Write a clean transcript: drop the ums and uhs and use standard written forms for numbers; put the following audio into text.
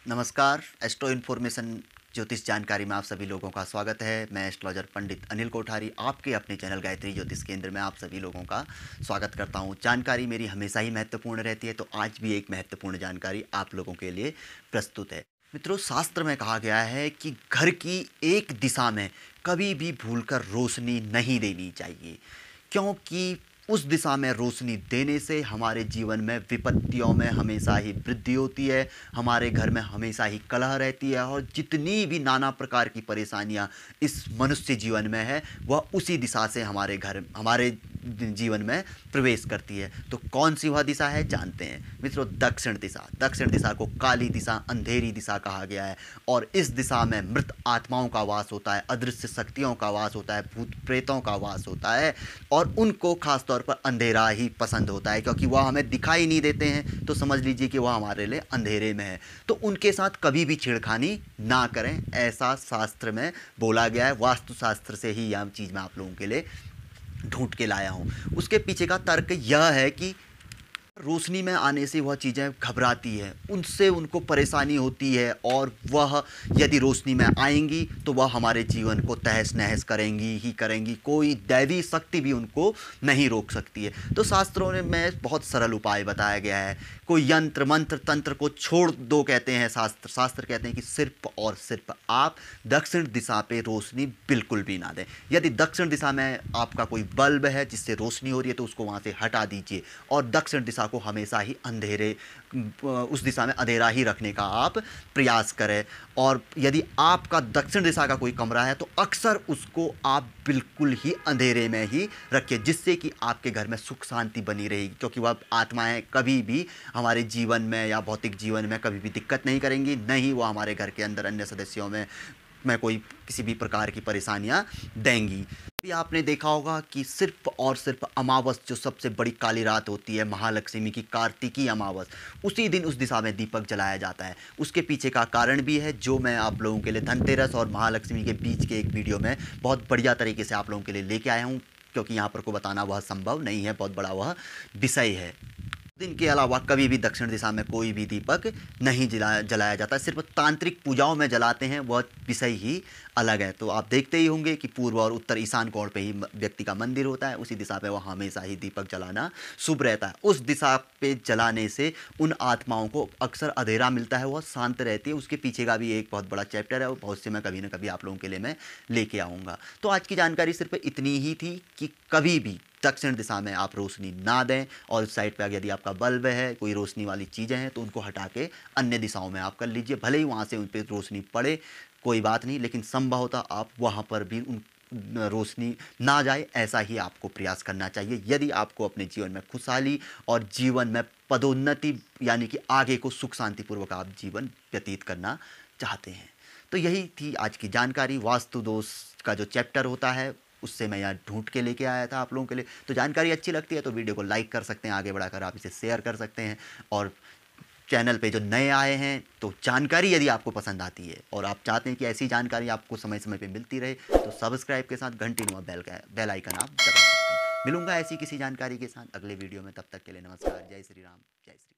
नमस्कार। Astro information ज्योतिष जानकारी में आप सभी लोगों का स्वागत है। मैं एस्ट्रोलॉजर पंडित अनिल कोठारी आपके अपने चैनल गायत्री ज्योतिष केंद्र में आप सभी लोगों का स्वागत करता हूं। जानकारी मेरी हमेशा ही महत्वपूर्ण रहती है, तो आज भी एक महत्वपूर्ण जानकारी आप लोगों के लिए प्रस्तुत है। मित्रों, शास्त्र में कहा गया है कि घर की एक दिशा में कभी भी भूलकर रोशनी नहीं देनी चाहिए, क्योंकि उस दिशा में रोशनी देने से हमारे जीवन में विपत्तियों में हमेशा ही वृद्धि होती है, हमारे घर में हमेशा ही कलह रहती है और जितनी भी नाना प्रकार की परेशानियां इस मनुष्य जीवन में है वह उसी दिशा से हमारे जीवन में प्रवेश करती है। तो कौन सी वह दिशा है जानते हैं मित्रों। दक्षिण दिशा। दक्षिण दिशा को काली दिशा, अंधेरी दिशा कहा गया है और इस दिशा में मृत आत्माओं का वास होता है, अदृश्य शक्तियों का वास होता है, भूत प्रेतों का वास होता है और उनको खास तौर पर अंधेरा ही पसंद होता है, क्योंकि वह हमें दिखाई नहीं देते हैं। तो समझ लीजिए कि वह हमारे लिए अंधेरे में है। तो उनके साथ कभी भी छेड़खानी ना करें, ऐसा शास्त्र में बोला गया है। वास्तुशास्त्र से ही यह चीज़ मैं आप लोगों के लिए ढूंढ के लाया हूँ। उसके पीछे का तर्क यह है कि रोशनी में आने से वह चीज़ें घबराती है, उनसे उनको परेशानी होती है और वह यदि रोशनी में आएंगी तो वह हमारे जीवन को तहस नहस करेंगी ही करेंगी। कोई दैवी शक्ति भी उनको नहीं रोक सकती है। तो शास्त्रों में बहुत सरल उपाय बताया गया है। कोई यंत्र मंत्र तंत्र को छोड़ दो कहते हैं शास्त्र कहते हैं कि सिर्फ और सिर्फ आप दक्षिण दिशा पे रोशनी बिल्कुल भी ना दें। यदि दक्षिण दिशा में आपका कोई बल्ब है जिससे रोशनी हो रही है तो उसको वहाँ से हटा दीजिए और दक्षिण दिशा को हमेशा ही उस दिशा में अंधेरा ही रखने का आप प्रयास करें। और यदि आपका दक्षिण दिशा का कोई कमरा है तो अक्सर उसको आप बिल्कुल ही अंधेरे में ही रखिए, जिससे कि आपके घर में सुख शांति बनी रहेगी, क्योंकि वह आत्माएं कभी भी हमारे जीवन में या भौतिक जीवन में कभी भी दिक्कत नहीं करेंगी, न ही वो हमारे घर के अंदर अन्य सदस्यों में कोई किसी भी प्रकार की परेशानियां देंगी। भी आपने देखा होगा कि सिर्फ और सिर्फ अमावस, जो सबसे बड़ी काली रात होती है महालक्ष्मी की, कार्तिकी अमावस, उसी दिन उस दिशा में दीपक जलाया जाता है। उसके पीछे का कारण भी है जो मैं आप लोगों के लिए धनतेरस और महालक्ष्मी के बीच के एक वीडियो में बहुत बढ़िया तरीके से आप लोगों के लिए लेके आया हूँ, क्योंकि यहाँ पर को बताना वह संभव नहीं है, बहुत बड़ा वह विषय है। दिन के अलावा कभी भी दक्षिण दिशा में कोई भी दीपक नहीं जलाया जाता, सिर्फ तांत्रिक पूजाओं में जलाते हैं, वह विषय ही अलग है। तो आप देखते ही होंगे कि पूर्व और उत्तर ईशान कोण पे ही व्यक्ति का मंदिर होता है, उसी दिशा पे वह हमेशा ही दीपक जलाना शुभ रहता है। उस दिशा पे जलाने से उन आत्माओं को अक्सर अंधेरा मिलता है, वह शांत रहती है। उसके पीछे का भी एक बहुत बड़ा चैप्टर है, वो बहुत से मैं कभी ना कभी आप लोगों के लिए मैं लेके आऊँगा। तो आज की जानकारी सिर्फ इतनी ही थी कि कभी भी दक्षिण दिशा में आप रोशनी ना दें और उस साइड पे यदि आपका बल्ब है, कोई रोशनी वाली चीज़ें हैं, तो उनको हटा के अन्य दिशाओं में आप कर लीजिए। भले ही वहाँ से उन पर रोशनी पड़े कोई बात नहीं, लेकिन संभवतः आप वहाँ पर भी उन रोशनी ना जाए, ऐसा ही आपको प्रयास करना चाहिए यदि आपको अपने जीवन में खुशहाली और जीवन में पदोन्नति यानी कि आगे को सुख शांतिपूर्वक आप जीवन व्यतीत करना चाहते हैं। तो यही थी आज की जानकारी। वास्तु दोष का जो चैप्टर होता है उससे मैं यहाँ ढूंढ के लेके आया था आप लोगों के लिए। तो जानकारी अच्छी लगती है तो वीडियो को लाइक कर सकते हैं, आगे बढ़ाकर आप इसे शेयर कर सकते हैं। और चैनल पे जो नए आए हैं तो जानकारी यदि आपको पसंद आती है और आप चाहते हैं कि ऐसी जानकारी आपको समय समय पे मिलती रहे तो सब्सक्राइब के साथ घंटी बेल आइकन आप दबा सकते हैं। मिलूंगा ऐसी किसी जानकारी के साथ अगले वीडियो में। तब तक के लिए नमस्कार। जय श्री राम, जय श्री।